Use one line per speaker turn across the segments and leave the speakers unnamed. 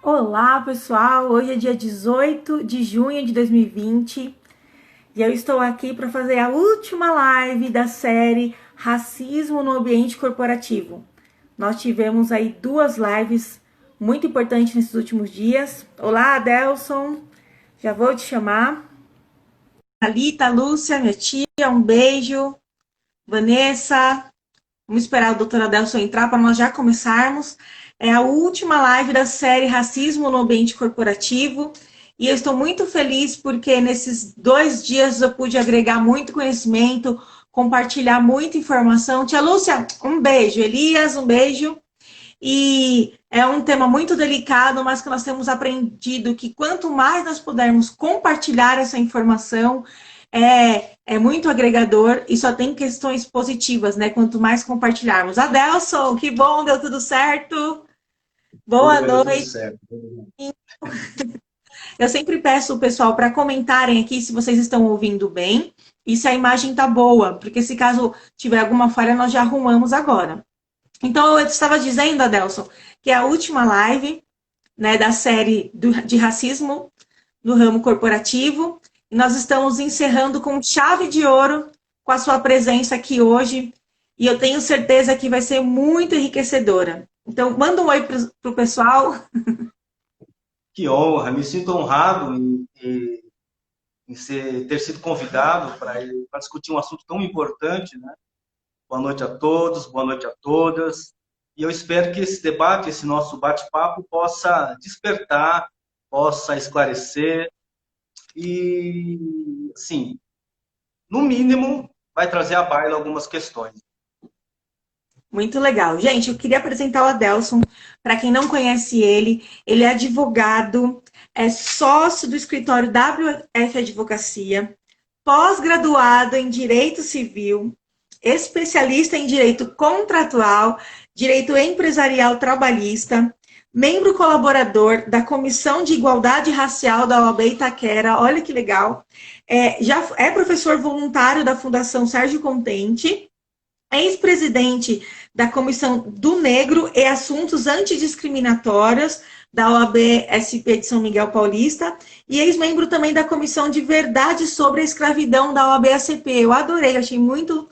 Olá, pessoal! Hoje é dia 18 de junho de 2020 e eu estou aqui para fazer a última live da série Racismo no Ambiente Corporativo. Nós tivemos aí duas lives muito importantes nesses últimos dias. Olá, Adelson! Já vou te chamar. Thalita, Lúcia, minha tia, um beijo. Vanessa, vamos esperar o doutor Adelson entrar para nós já começarmos. É a última live da série Racismo no Ambiente Corporativo. E eu estou muito feliz porque nesses 2 dias eu pude agregar muito conhecimento, compartilhar muita informação. Tia Lúcia, um beijo. Elias, um beijo. E é um tema muito delicado, mas que nós temos aprendido que quanto mais nós pudermos compartilhar essa informação, é muito agregador e só tem questões positivas, né? Quanto mais compartilharmos. Adelson, que bom, deu tudo certo. Boa
Oi, deu tudo
noite.
certo.
Eu sempre peço o pessoal para comentarem aqui se vocês estão ouvindo bem e se a imagem tá boa, porque se caso tiver alguma falha, nós já arrumamos agora. Então, eu estava dizendo, Adelson, que é a última live, né, da série de racismo no ramo corporativo. E nós estamos encerrando com chave de ouro com a sua presença aqui hoje. E eu tenho certeza que vai ser muito enriquecedora. Então, manda um oi para o pessoal.
Que honra, me sinto honrado em ter sido convidado para discutir um assunto tão importante, né? Boa noite a todos, boa noite a todas. E eu espero que esse debate, esse nosso bate-papo possa despertar, possa esclarecer e, assim, no mínimo, vai trazer à baila algumas questões.
Muito legal. Gente, eu queria apresentar o Adelson. Para quem não conhece ele é advogado, é sócio do escritório WF Advocacia, pós-graduado em Direito Civil, especialista em Direito Contratual, Direito Empresarial Trabalhista, membro colaborador da Comissão de Igualdade Racial da OAB Itaquera, olha que legal. Já é professor voluntário da Fundação Sérgio Contente, ex-presidente da Comissão do Negro e Assuntos Antidiscriminatórios da OAB-SP de São Miguel Paulista e ex-membro também da Comissão de Verdade sobre a Escravidão da OAB-SP. Eu adorei, achei muito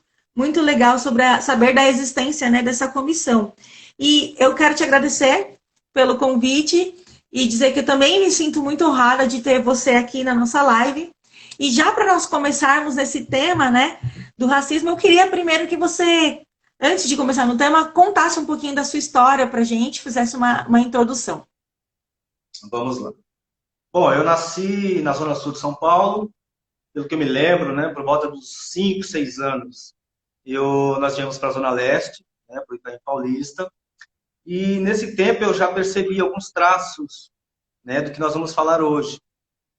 legal saber da existência, né, dessa comissão. E eu quero te agradecer pelo convite e dizer que eu também me sinto muito honrada de ter você aqui na nossa live. E já para nós começarmos esse tema, né, do racismo, eu queria primeiro que você, antes de começar no tema, contasse um pouquinho da sua história para a gente, fizesse uma introdução.
Vamos lá. Bom, eu nasci na Zona Sul de São Paulo, pelo que eu me lembro, né, por volta dos 5, 6 anos. Nós viemos para a Zona Leste, né, para o Itaim Paulista, e nesse tempo eu já percebi alguns traços, né, do que nós vamos falar hoje.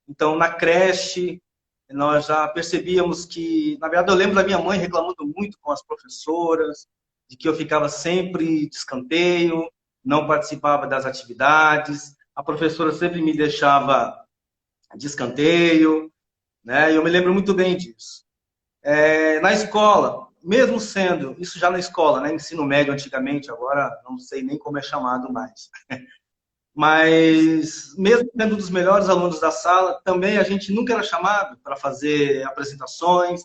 Então, na creche, nós já percebíamos que, na verdade, eu lembro da minha mãe reclamando muito com as professoras, de que eu ficava sempre de escanteio, não participava das atividades, a professora sempre me deixava de escanteio, né, e eu me lembro muito bem disso. Na escola, mesmo sendo, isso já na escola, né, ensino médio antigamente, agora não sei nem como é chamado mais. Mas, mesmo sendo um dos melhores alunos da sala, também a gente nunca era chamado para fazer apresentações,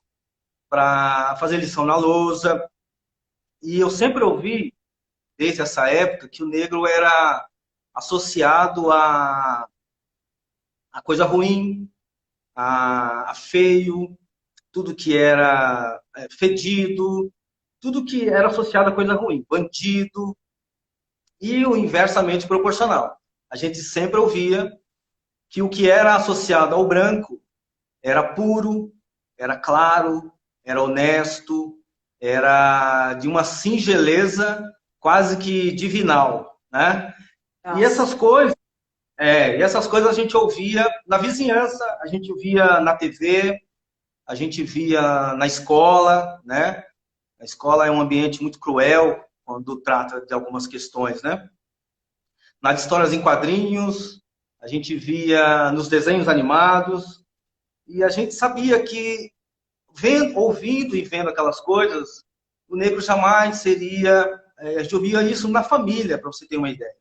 para fazer lição na lousa. E eu sempre ouvi, desde essa época, que o negro era associado a coisa ruim, a feio, tudo que era fedido, tudo que era associado a coisa ruim, bandido, e o inversamente proporcional. A gente sempre ouvia que o que era associado ao branco era puro, era claro, era honesto, era de uma singeleza quase que divinal, né? E
Nossa.
essas coisas a gente ouvia na vizinhança, a gente via na TV, a gente via na escola, né? A escola é um ambiente muito cruel quando trata de algumas questões, né? Nas histórias em quadrinhos, a gente via nos desenhos animados, e a gente sabia que, ouvindo e vendo aquelas coisas, o negro jamais seria... A gente ouvia isso na família, para você ter uma ideia.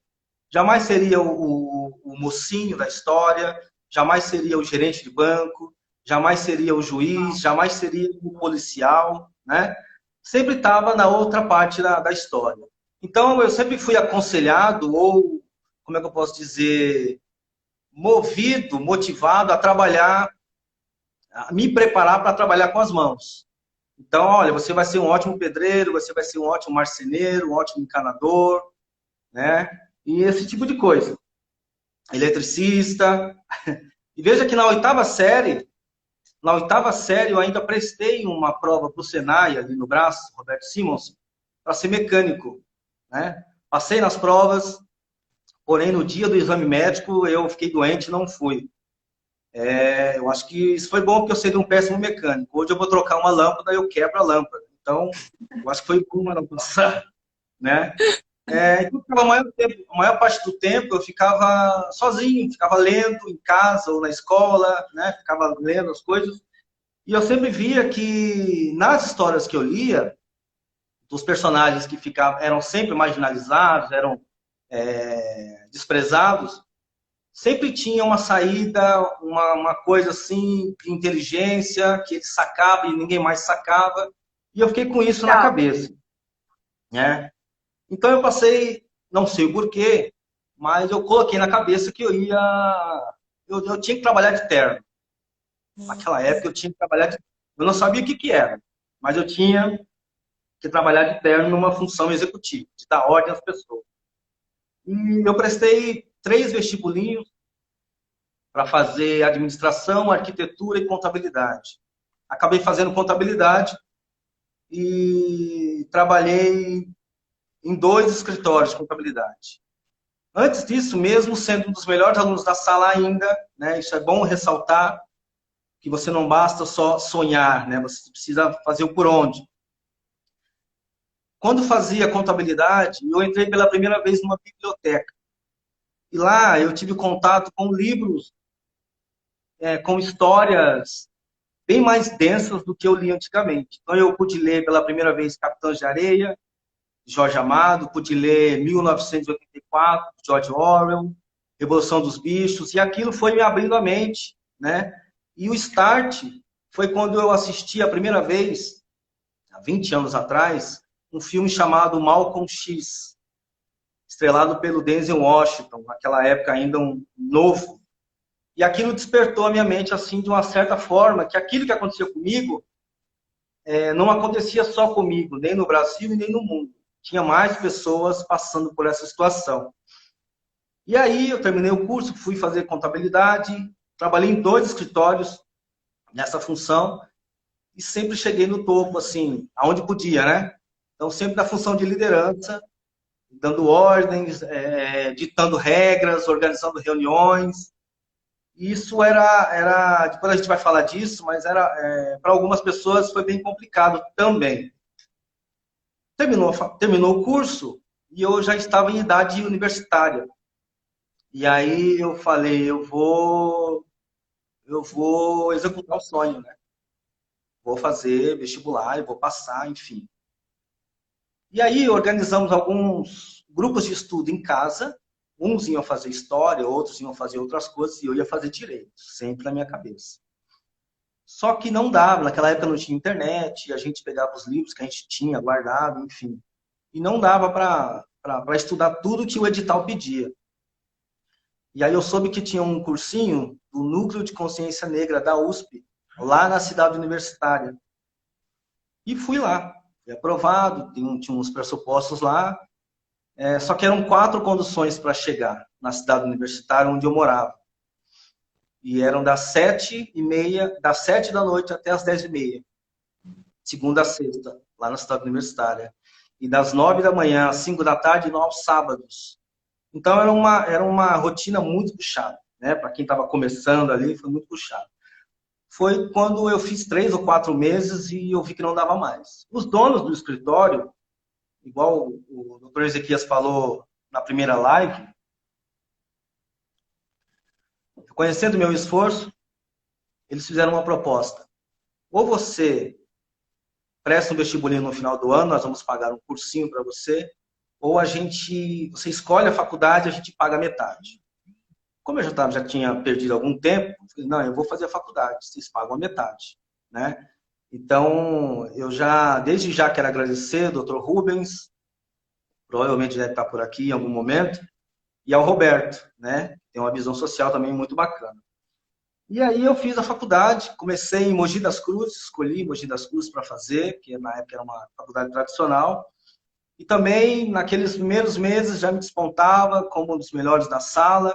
Jamais seria o mocinho da história, jamais seria o gerente de banco, jamais seria o juiz, jamais seria o policial, né? Sempre estava na outra parte da história. Então, eu sempre fui aconselhado, ou, como é que eu posso dizer, movido, motivado a trabalhar, a me preparar para trabalhar com as mãos. Então, olha, você vai ser um ótimo pedreiro, você vai ser um ótimo marceneiro, um ótimo encanador, né? E esse tipo de coisa. Eletricista. E veja que na oitava série eu ainda prestei uma prova para o Senai, ali no Brás, Roberto Simons, para ser mecânico, né? Passei nas provas, porém no dia do exame médico eu fiquei doente e não fui. Eu acho que isso foi bom porque eu seria um péssimo mecânico. Hoje eu vou trocar uma lâmpada e eu quebro a lâmpada. Então, eu acho que foi bom não passar, né? Então, a maior parte do tempo eu ficava sozinho, ficava lendo em casa ou na escola, né? Ficava lendo as coisas. E eu sempre via que nas histórias que eu lia, dos personagens que eram sempre marginalizados, eram desprezados, sempre tinha uma saída, uma coisa assim, de inteligência, que ele sacava e ninguém mais sacava. E eu fiquei com isso na
Legal.
cabeça, né? Então eu passei, não sei o porquê, mas eu coloquei na cabeça que eu tinha que trabalhar de terno. Naquela época eu tinha que trabalhar de, eu não sabia o que era, mas eu tinha que trabalhar de terno numa função executiva, de dar ordem às pessoas. E eu prestei 3 vestibulinhos para fazer administração, arquitetura e contabilidade. Acabei fazendo contabilidade e trabalhei em 2 escritórios de contabilidade. Antes disso, mesmo sendo um dos melhores alunos da sala ainda, né, isso é bom ressaltar, que você não basta só sonhar, né, você precisa fazer o por onde. Quando fazia contabilidade, eu entrei pela primeira vez numa biblioteca. E lá eu tive contato com livros, com histórias bem mais densas do que eu li antigamente. Então eu pude ler pela primeira vez Capitães de Areia, Jorge Amado, pude ler 1984, George Orwell, Revolução dos Bichos, e aquilo foi me abrindo a mente, né? E o start foi quando eu assisti a primeira vez, há 20 anos atrás, um filme chamado Malcolm X, estrelado pelo Denzel Washington, naquela época ainda um novo. E aquilo despertou a minha mente assim de uma certa forma, que aquilo que aconteceu comigo não acontecia só comigo, nem no Brasil e nem no mundo. Tinha mais pessoas passando por essa situação. E aí eu terminei o curso, fui fazer contabilidade, trabalhei em 2 escritórios nessa função e sempre cheguei no topo, assim, aonde podia, né? Então, sempre na função de liderança, dando ordens, ditando regras, organizando reuniões. Isso depois a gente vai falar disso, mas para algumas pessoas foi bem complicado também. Terminou o curso e eu já estava em idade universitária. E aí eu falei, eu vou executar o sonho, né? Vou fazer vestibular, eu vou passar, enfim. E aí organizamos alguns grupos de estudo em casa. Uns iam fazer história, outros iam fazer outras coisas, e eu ia fazer direito, sempre na minha cabeça. Só que não dava, naquela época não tinha internet, a gente pegava os livros que a gente tinha guardado, enfim. E não dava para estudar tudo que o edital pedia. E aí eu soube que tinha um cursinho do Núcleo de Consciência Negra da USP, lá na cidade universitária. E fui lá. Fui aprovado, tinha uns pressupostos lá, só que eram 4 conduções para chegar na cidade universitária onde eu morava. E eram das 7h30, das 7 da noite até as 10h30, segunda a sexta, lá na cidade universitária. E das 9 da manhã às 5 da tarde, aos sábados. Então era uma rotina muito puxada, né? Para quem estava começando ali, foi muito puxado. Foi quando eu fiz 3 ou 4 meses e eu vi que não dava mais. Os donos do escritório, igual o doutor Ezequias falou na primeira live, conhecendo o meu esforço, eles fizeram uma proposta. Ou você presta um vestibulinho no final do ano, nós vamos pagar um cursinho para você, ou você escolhe a faculdade e a gente paga metade. Como eu já tinha perdido algum tempo, eu falei, não, eu vou fazer a faculdade, vocês pagam a metade, né? Então, desde já quero agradecer ao Dr. Rubens, provavelmente deve estar por aqui em algum momento, e ao Roberto, né? Tem uma visão social também muito bacana. E aí eu fiz a faculdade, comecei em Mogi das Cruzes, escolhi Mogi das Cruzes para fazer, que na época era uma faculdade tradicional, e também naqueles primeiros meses já me despontava como um dos melhores da sala.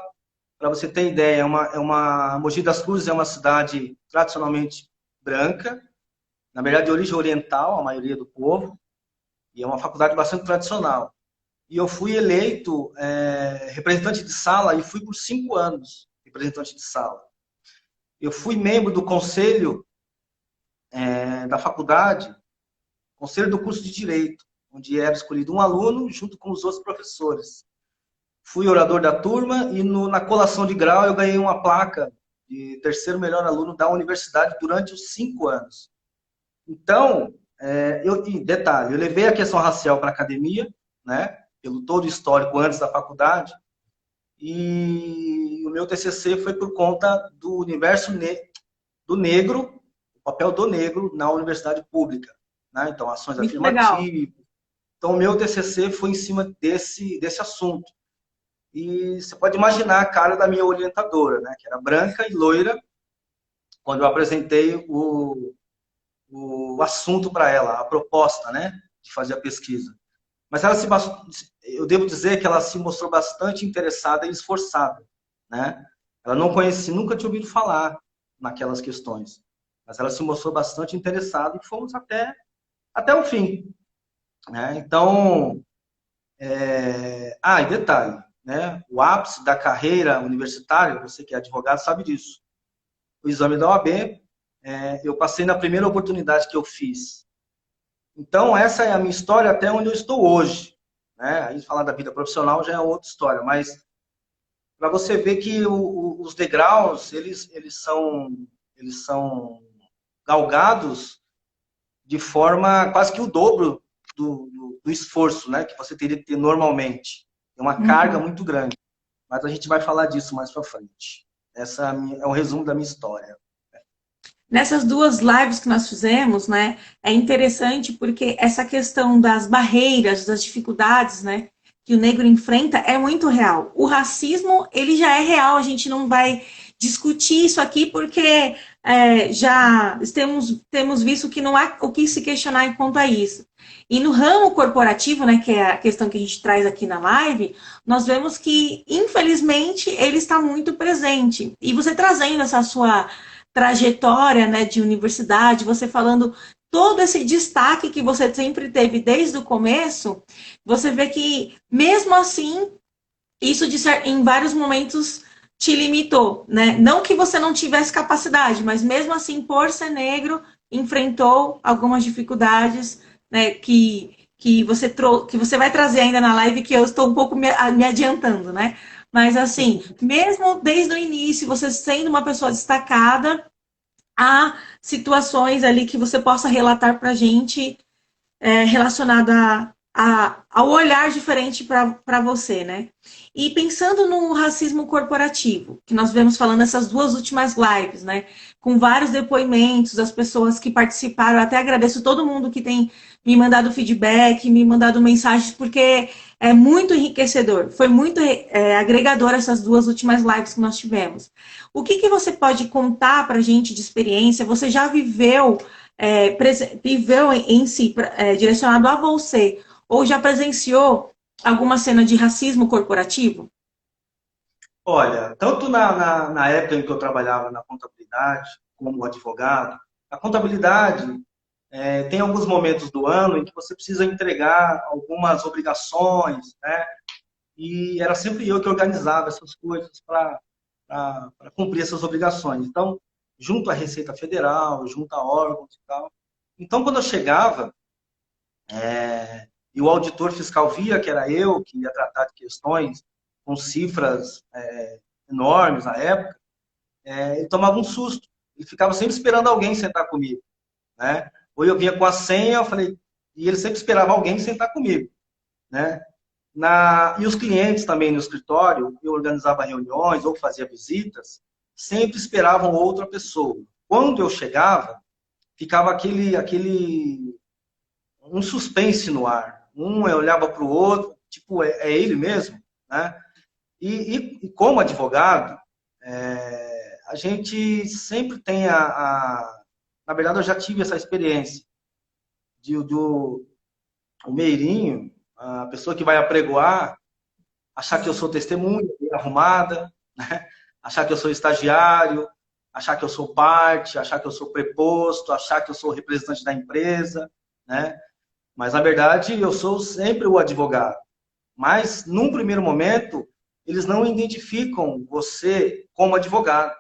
Para você ter ideia, Mogi das Cruzes é uma cidade tradicionalmente branca, na verdade de origem oriental, a maioria do povo, e é uma faculdade bastante tradicional. E eu fui eleito representante de sala e fui por 5 anos representante de sala. Eu fui membro do conselho da faculdade, conselho do curso de Direito, onde era escolhido um aluno junto com os outros professores. Fui orador da turma e na colação de grau eu ganhei uma placa de terceiro melhor aluno da universidade durante os 5 anos. Então, detalhe, eu levei a questão racial para a academia, né, pelo todo o histórico antes da faculdade, e o meu TCC foi por conta do universo do negro, o papel do negro na universidade pública, né? Então, ações
Muito legal.
afirmativas. Então, o meu TCC foi em cima desse assunto. E você pode imaginar a cara da minha orientadora, né, que era branca e loira, quando eu apresentei o assunto para ela, a proposta, né, de fazer a pesquisa. Mas eu devo dizer que ela se mostrou bastante interessada e esforçada, né? Ela não conhecia, nunca tinha ouvido falar naquelas questões, mas ela se mostrou bastante interessada e fomos até o fim, né? Então, e detalhe, né? O ápice da carreira universitária, você que é advogado sabe disso. O exame da OAB, eu passei na primeira oportunidade que eu fiz. Então, essa é a minha história até onde eu estou hoje, né? Aí falar da vida profissional já é outra história, mas para você ver que os degraus, eles são galgados de forma quase que o dobro do esforço, né, que você teria que ter normalmente. É uma carga muito grande. Mas a gente vai falar disso mais para frente. Essa é o resumo da minha história.
Nessas duas lives que nós fizemos, né, é interessante porque essa questão das barreiras, das dificuldades, né, que o negro enfrenta é muito real. O racismo, ele já é real, a gente não vai discutir isso aqui porque já temos visto que não há o que se questionar quanto a isso. E no ramo corporativo, né, que é a questão que a gente traz aqui na live, nós vemos que, infelizmente, ele está muito presente. E você trazendo essa sua trajetória, né, de universidade, você falando todo esse destaque que você sempre teve desde o começo, você vê que, mesmo assim, isso em vários momentos te limitou, né? Não que você não tivesse capacidade, mas mesmo assim, por ser negro, enfrentou algumas dificuldades, né, que você vai trazer ainda na live, que eu estou um pouco me adiantando, né? Mas assim, mesmo desde o início, você sendo uma pessoa destacada, há situações ali que você possa relatar para a gente relacionado ao olhar diferente para você, né? E pensando no racismo corporativo, que nós vemos falando nessas duas últimas lives, né? Com vários depoimentos das pessoas que participaram. Eu até agradeço todo mundo que tem me mandado feedback, me mandado mensagens, porque é muito enriquecedor. Foi muito agregador essas duas últimas lives que nós tivemos. O que você pode contar para a gente de experiência? Você já viveu em si, direcionado a você, ou já presenciou alguma cena de racismo corporativo?
Olha, tanto na época em que eu trabalhava na contabilidade, como advogado, a contabilidade tem alguns momentos do ano em que você precisa entregar algumas obrigações, né? E era sempre eu que organizava essas coisas para cumprir essas obrigações. Então, junto à Receita Federal, junto a órgãos e tal. Então, quando eu chegava, e o auditor fiscal via que era eu que ia tratar de questões com cifras enormes na época, ele tomava um susto. Ele ficava sempre esperando alguém sentar comigo, né? Ou eu vinha com a senha, eu falei, e ele sempre esperava alguém sentar comigo, né? E os clientes também no escritório, eu organizava reuniões ou fazia visitas, sempre esperavam outra pessoa. Quando eu chegava, ficava um suspense no ar. Um eu olhava para o outro, tipo, é ele mesmo, né? E como advogado, a gente sempre tem na verdade, eu já tive essa experiência o meirinho, a pessoa que vai apregoar, achar que eu sou testemunha, bem arrumada, né? Achar que eu sou estagiário, achar que eu sou parte, achar que eu sou preposto, achar que eu sou representante da empresa, né? Mas, na verdade, eu sou sempre o advogado. Mas, num primeiro momento, eles não identificam você como advogado.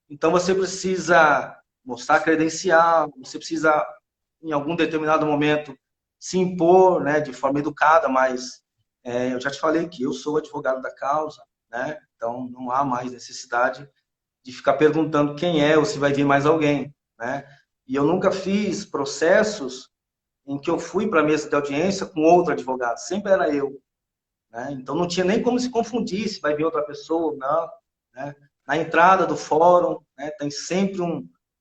Então, você precisa mostrar credencial, você precisa, em algum determinado momento, se impor, né, de forma educada, mas eu já te falei que eu sou advogado da causa, né? Então, não há mais necessidade de ficar perguntando quem é ou se vai vir mais alguém, né? E eu nunca fiz processos em que eu fui para a mesa de audiência com outro advogado, sempre era eu, né? Então não tinha nem como se confundir se vai vir outra pessoa ou não, né? Na entrada do fórum, né, tem sempre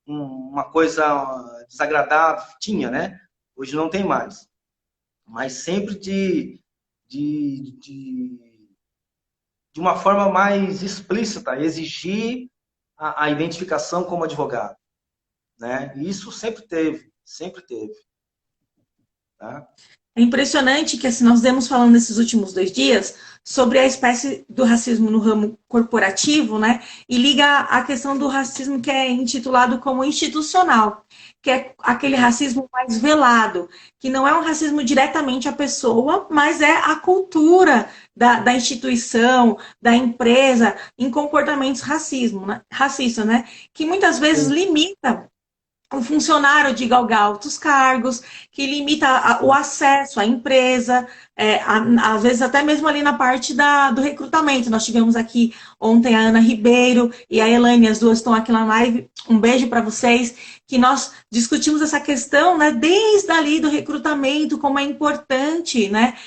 uma coisa desagradável, tinha, né? Hoje não tem mais, mas sempre de, de, de uma forma mais explícita, exigir a identificação como advogado, né? E isso sempre teve, tá?
É impressionante que assim, nós demos falando nesses últimos 2 dias sobre a espécie do racismo no ramo corporativo, né? E liga a questão do racismo que é intitulado como institucional, que é aquele racismo mais velado, que não é um racismo diretamente à pessoa, mas é a cultura da instituição, da empresa, em comportamentos racistas, né? Que muitas vezes
Sim,
limita um funcionário de galgar altos cargos, que limita o acesso à empresa, às vezes até mesmo ali na parte do recrutamento. Nós tivemos aqui ontem a Ana Ribeiro e a Elaine, as duas estão aqui na live, um beijo para vocês, que nós discutimos essa questão, né, desde ali do recrutamento, como é importante, né,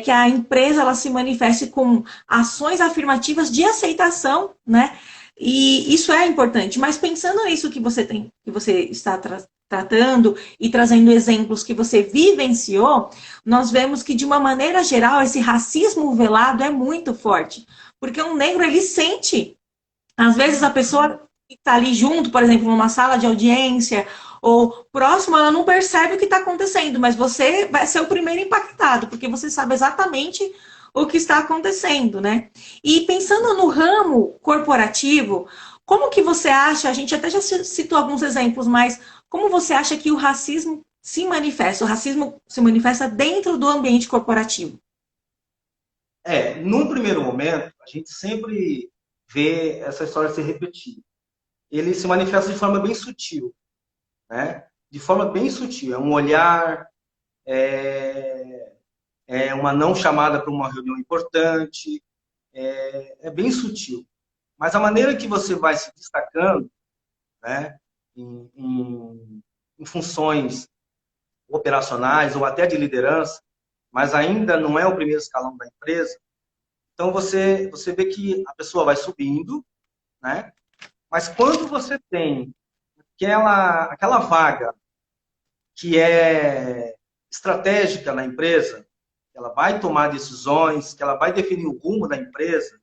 que a empresa ela se manifeste com ações afirmativas de aceitação, né, e isso é importante, mas pensando nisso que você está tratando e trazendo exemplos que você vivenciou, nós vemos que, de uma maneira geral, esse racismo velado é muito forte. Porque um negro, ele sente, às vezes a pessoa que está ali junto, por exemplo, numa sala de audiência, ou próximo, ela não percebe o que está acontecendo, mas você vai ser o primeiro impactado, porque você sabe exatamente o que está acontecendo, né? E pensando no ramo corporativo, como que você acha, a gente até já citou alguns exemplos, mas como você acha que o racismo se manifesta? O racismo se manifesta dentro do ambiente corporativo.
num primeiro momento, a gente sempre vê essa história se repetir. Ele se manifesta de forma bem sutil, né? De forma bem sutil. É um olhar, é uma não chamada para uma reunião importante, é bem sutil. Mas a maneira que você vai se destacando, né, em funções operacionais ou até de liderança, mas ainda não é o primeiro escalão da empresa, então você vê que a pessoa vai subindo, né? Mas quando você tem aquela vaga que é estratégica na empresa, que ela vai tomar decisões, que ela vai definir o rumo da empresa,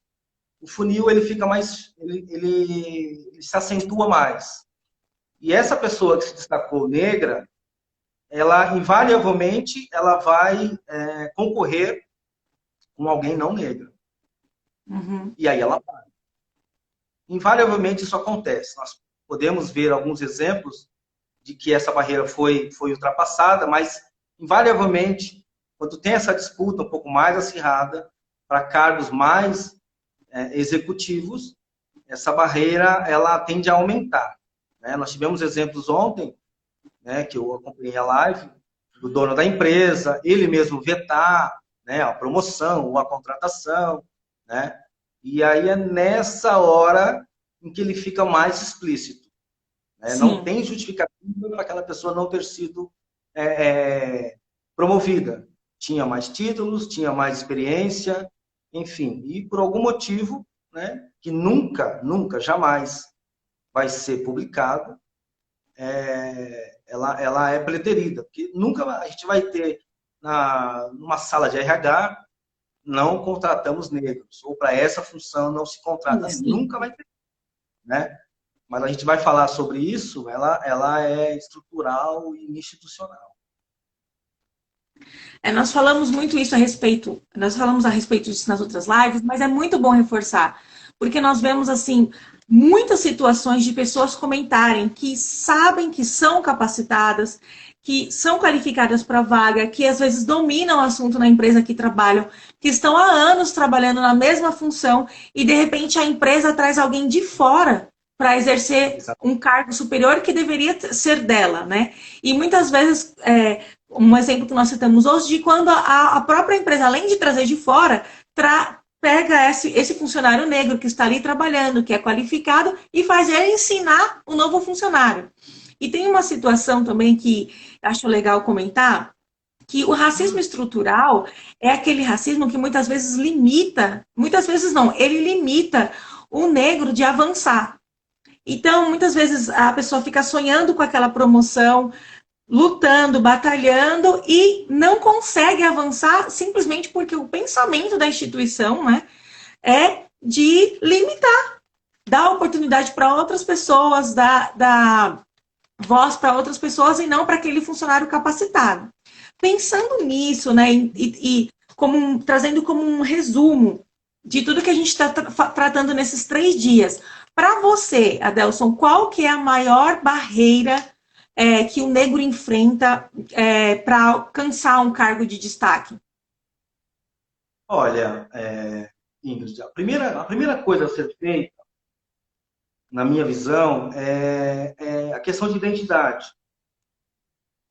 o funil ele fica mais, ele se acentua mais. E essa pessoa que se destacou negra, ela invariavelmente ela vai concorrer com alguém não negro.
Uhum.
E aí ela vai. Invariavelmente isso acontece. Nós podemos ver alguns exemplos de que essa barreira foi ultrapassada, mas invariavelmente, quando tem essa disputa um pouco mais acirrada para cargos mais executivos, essa barreira ela tende a aumentar, né? Nós tivemos exemplos ontem, né, que eu acompanhei a live, do dono da empresa, ele mesmo vetar, né, a promoção ou a contratação, né? E aí é nessa hora em que ele fica mais explícito, né? Não
Sim.
tem justificativa para aquela pessoa não ter sido é, é, promovida. tinha mais títulos, tinha mais experiência, enfim. E por algum motivo, né, que nunca, jamais vai ser publicado, ela é preterida. Porque nunca a gente vai ter, numa sala de RH, não contratamos negros, ou para essa função não se contrata.
Sim.
Nunca vai ter, né? Mas a gente vai falar sobre isso, ela é estrutural e institucional.
Nós falamos muito isso a respeito, nós falamos a respeito disso nas outras lives, mas é muito bom reforçar, porque nós vemos assim muitas situações de pessoas comentarem que sabem que são capacitadas, que são qualificadas para a vaga, que às vezes dominam o assunto na empresa que trabalham, que estão há anos trabalhando na mesma função e de repente a empresa traz alguém de fora para exercer um cargo superior que deveria ser dela, né? E muitas vezes um exemplo que nós citamos hoje de quando a própria empresa, além de trazer de fora, pega esse funcionário negro que está ali trabalhando, que é qualificado, e faz ele ensinar o novo funcionário. E tem uma situação também que acho legal comentar, que o racismo estrutural é aquele racismo que muitas vezes limita, muitas vezes não, ele limita o negro de avançar. Então, muitas vezes a pessoa fica sonhando com aquela promoção, lutando, batalhando e não consegue avançar simplesmente porque o pensamento da instituição, né, é de limitar, dar oportunidade para outras pessoas, dar voz para outras pessoas e não para aquele funcionário capacitado. Pensando nisso, né, trazendo como um resumo de tudo que a gente está tratando nesses 3 dias, para você, Adelson, qual que é a maior barreira que o negro enfrenta para alcançar um cargo de destaque?
Olha, Ingrid, a primeira coisa a ser feita, na minha visão, é a questão de identidade.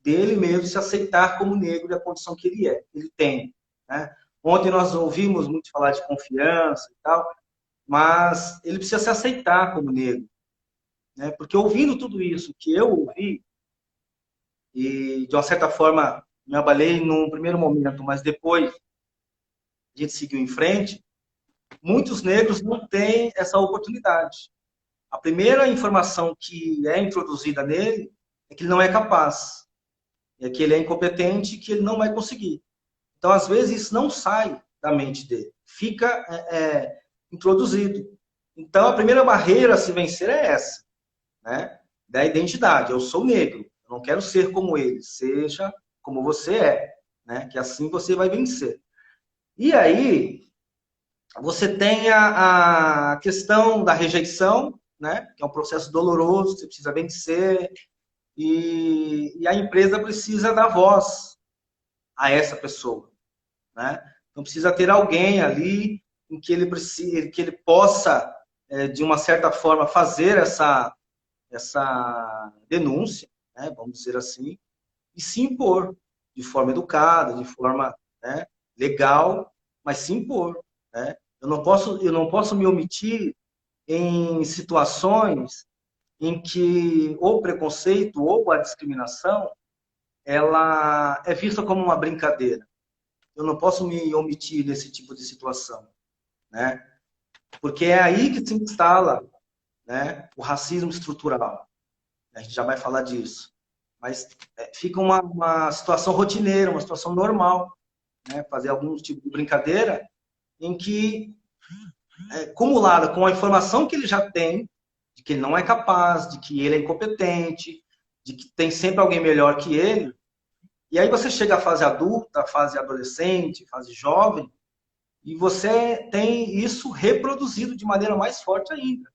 Dele mesmo se aceitar como negro e a condição que ele tem. Né? Ontem nós ouvimos muito falar de confiança e tal, mas ele precisa se aceitar como negro. Né? Porque ouvindo tudo isso que eu ouvi, e de uma certa forma me abalei num primeiro momento, mas depois a gente seguiu em frente, muitos negros não têm essa oportunidade. A primeira informação que é introduzida nele é que ele não é capaz, é que ele é incompetente e que ele não vai conseguir. Então, às vezes, isso não sai da mente dele, fica introduzido. Então, a primeira barreira a se vencer é essa, né? Da identidade. Eu sou negro, eu não quero ser como ele, seja como você é, né? Que assim você vai vencer. E aí, você tem a questão da rejeição, né? Que é um processo doloroso, você precisa vencer, e a empresa precisa dar voz a essa pessoa, né? Então precisa ter alguém ali em que ele precise, que ele possa, de uma certa forma, fazer essa denúncia, né? Vamos dizer assim, e se impor de forma educada, de forma, né, legal, mas se impor, né? Eu não posso me omitir em situações em que o preconceito ou a discriminação ela é vista como uma brincadeira. Eu não posso me omitir nesse tipo de situação, né? Porque é aí que se instala, né, o racismo estrutural. A gente já vai falar disso. Mas fica uma situação rotineira, uma situação normal, né? Fazer algum tipo de brincadeira em que, acumulada com a informação que ele já tem, de que ele não é capaz, de que ele é incompetente, de que tem sempre alguém melhor que ele, e aí você chega à fase adulta, à fase adolescente, fase jovem, e você tem isso reproduzido de maneira mais forte ainda.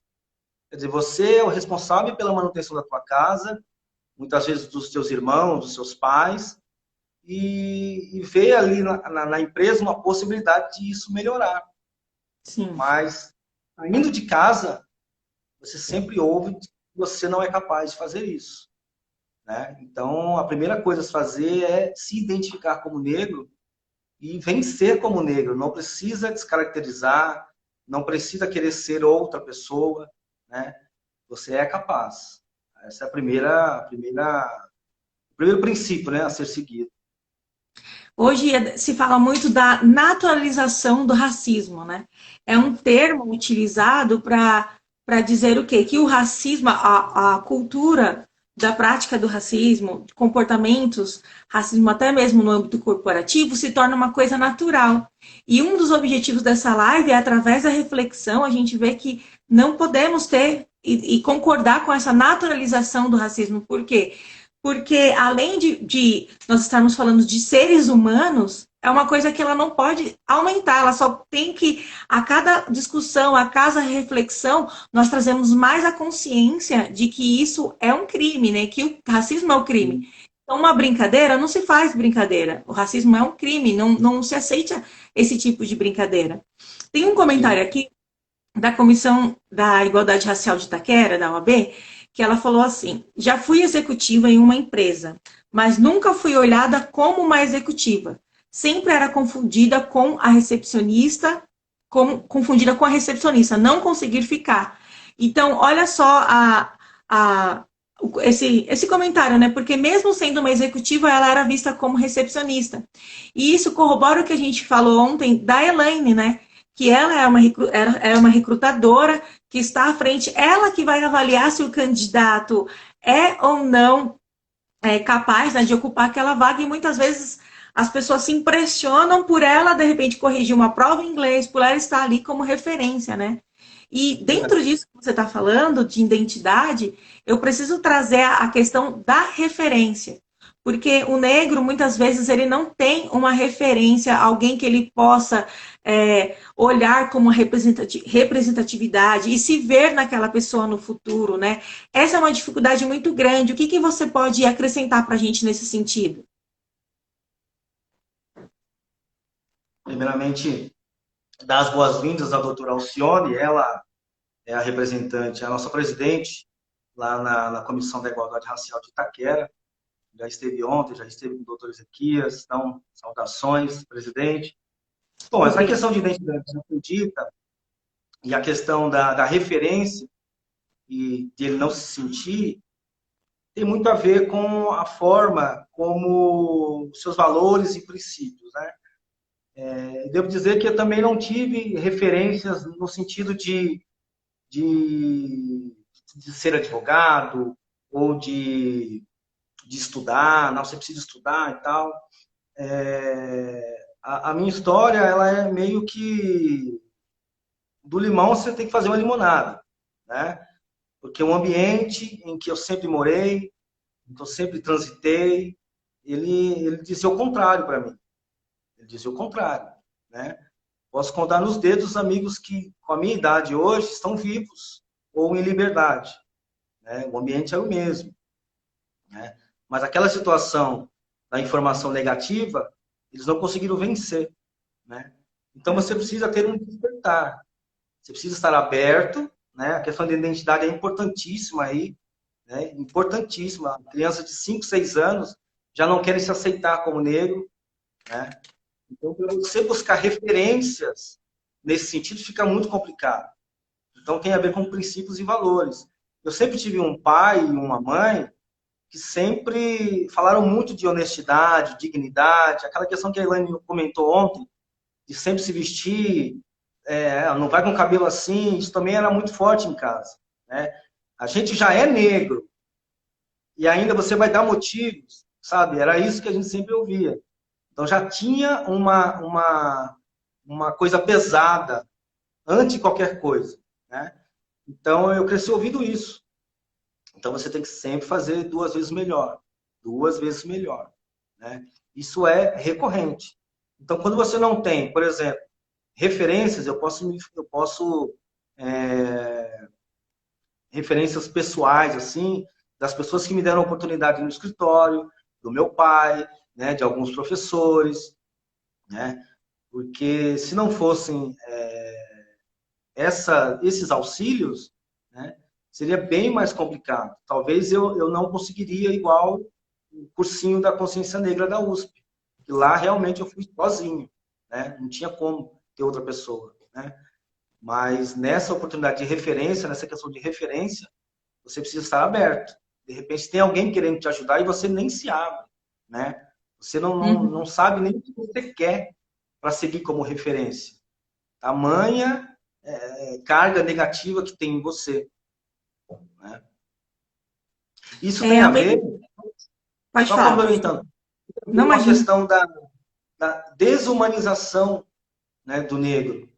Quer dizer, você é o responsável pela manutenção da tua casa, muitas vezes dos teus irmãos, dos seus pais, e vê ali na empresa uma possibilidade de isso melhorar.
Sim.
Mas, saindo de casa, você sempre ouve que você não é capaz de fazer isso. Né? Então, a primeira coisa a se fazer é se identificar como negro e vencer como negro. Não precisa descaracterizar, não precisa querer ser outra pessoa, né? Você é capaz. Essa é o primeiro princípio, né, a ser seguido.
Hoje se fala muito da naturalização do racismo, né? É um termo utilizado para dizer o quê? Que o racismo, a cultura da prática do racismo, de comportamentos, racismo até mesmo no âmbito corporativo, se torna uma coisa natural. E um dos objetivos dessa live é, através da reflexão, a gente vê que não podemos ter e concordar com essa naturalização do racismo. Por quê? Porque além de nós estarmos falando de seres humanos, é uma coisa que ela não pode aumentar, ela só tem que, a cada discussão, a cada reflexão, nós trazemos mais a consciência de que isso é um crime, né? Que o racismo é um crime. Então, uma brincadeira não se faz brincadeira. O racismo é um crime, não se aceita esse tipo de brincadeira. Tem um comentário
Sim.
aqui da Comissão da Igualdade Racial de Itaquera, da OAB, que ela falou assim: já fui executiva em uma empresa, mas nunca fui olhada como uma executiva. Sempre era confundida com a recepcionista, não conseguir ficar. Então, olha só esse comentário, né? Porque mesmo sendo uma executiva, ela era vista como recepcionista. E isso corrobora o que a gente falou ontem da Elaine, né? Que ela é uma recrutadora que está à frente, ela que vai avaliar se o candidato é ou não capaz, né, de ocupar aquela vaga, e muitas vezes as pessoas se impressionam por ela, de repente, corrigir uma prova em inglês, por ela estar ali como referência, né? E dentro disso que você está falando, de identidade, eu preciso trazer a questão da referência. Porque o negro, muitas vezes, ele não tem uma referência, alguém que ele possa olhar como representatividade e se ver naquela pessoa no futuro, né? Essa é uma dificuldade muito grande. O que você pode acrescentar para a gente nesse sentido?
Primeiramente, dar as boas-vindas à doutora Alcione, ela é a representante, a nossa presidente lá na Comissão da Igualdade Racial de Itaquera. Já esteve ontem, já esteve com o doutor Ezequias, então, saudações, presidente. Bom, essa
Obrigada.
questão de identidade já foi dita, e a questão da referência e de ele não se sentir, tem muito a ver com a forma como seus valores e princípios, né? Devo dizer que eu também não tive referências no sentido de, de ser advogado ou de estudar, não, você precisa estudar e tal. A minha história, ela é meio que do limão você tem que fazer uma limonada, né? Porque o ambiente em que eu sempre morei, em que eu sempre transitei, ele dizia o contrário para mim. Ele dizia o contrário, né? Posso contar nos dedos os amigos que, com a minha idade hoje, estão vivos ou em liberdade, né? O ambiente é o mesmo, né? Mas aquela situação da informação negativa, eles não conseguiram vencer, né? Então você precisa ter um despertar. Você precisa estar aberto, né? A questão da identidade é importantíssima aí, né? Importantíssima. Crianças de 5, 6 anos já não querem se aceitar como negro, né? Então, para você buscar referências nesse sentido, fica muito complicado. Então, tem a ver com princípios e valores. Eu sempre tive um pai e uma mãe que sempre falaram muito de honestidade, dignidade, aquela questão que a Elaine comentou ontem, de sempre se vestir, não vai com o cabelo assim, isso também era muito forte em casa, né? A gente já é negro e ainda você vai dar motivos, sabe? Era isso que a gente sempre ouvia. Então já tinha uma coisa pesada antes de qualquer coisa, né? Então eu cresci ouvindo isso. Então você tem que sempre fazer 2 vezes melhor, né? Isso é recorrente. Então quando você não tem, por exemplo, referências, eu posso referências pessoais assim, das pessoas que me deram oportunidade no escritório, do meu pai, né, de alguns professores, né? Porque se não fossem esses auxílios, né, seria bem mais complicado. Talvez eu não conseguiria igual o cursinho da consciência negra da USP, que lá realmente eu fui sozinho, né? Não tinha como ter outra pessoa, né? Mas nessa oportunidade de referência, nessa questão de referência, você precisa estar aberto. De repente tem alguém querendo te ajudar e você nem se abre, né? Você não
Uhum.
sabe nem o que você quer para seguir como referência. Tamanha carga negativa que tem em você. Né? Isso tem
É,
a
ao
ver,
mesmo... Pode
só
falar, pode falar.
complementando,
Não,
com a
imagina.
questão da desumanização, né, do negro.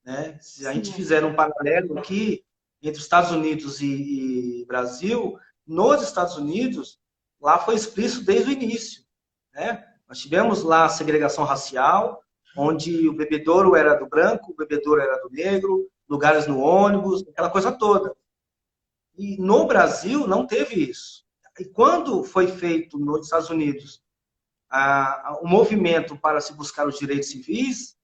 Né? Se a gente
Sim.
fizer um paralelo aqui entre Estados Unidos e Brasil, nos Estados Unidos, lá foi explícito desde o início. Né? Nós tivemos lá a segregação racial, onde o bebedouro era do branco, o bebedouro era do negro, lugares no ônibus, aquela coisa toda. E no Brasil não teve isso. E quando foi feito nos Estados Unidos o movimento para se buscar os direitos civis,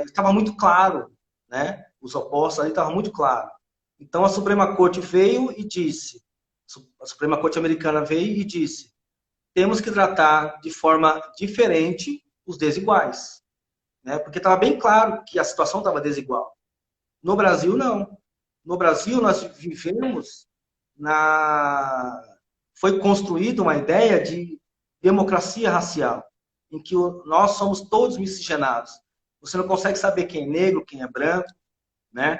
estava muito claro, né? Os opostos ali estavam muito claro. Então a Suprema Corte veio e disse, a Suprema Corte americana veio e disse, temos que tratar de forma diferente os desiguais, né? Porque estava bem claro que a situação estava desigual. No Brasil não. No Brasil nós vivemos na foi construída uma ideia de democracia racial, em que nós somos todos miscigenados. Você não consegue saber quem é negro, quem é branco, né?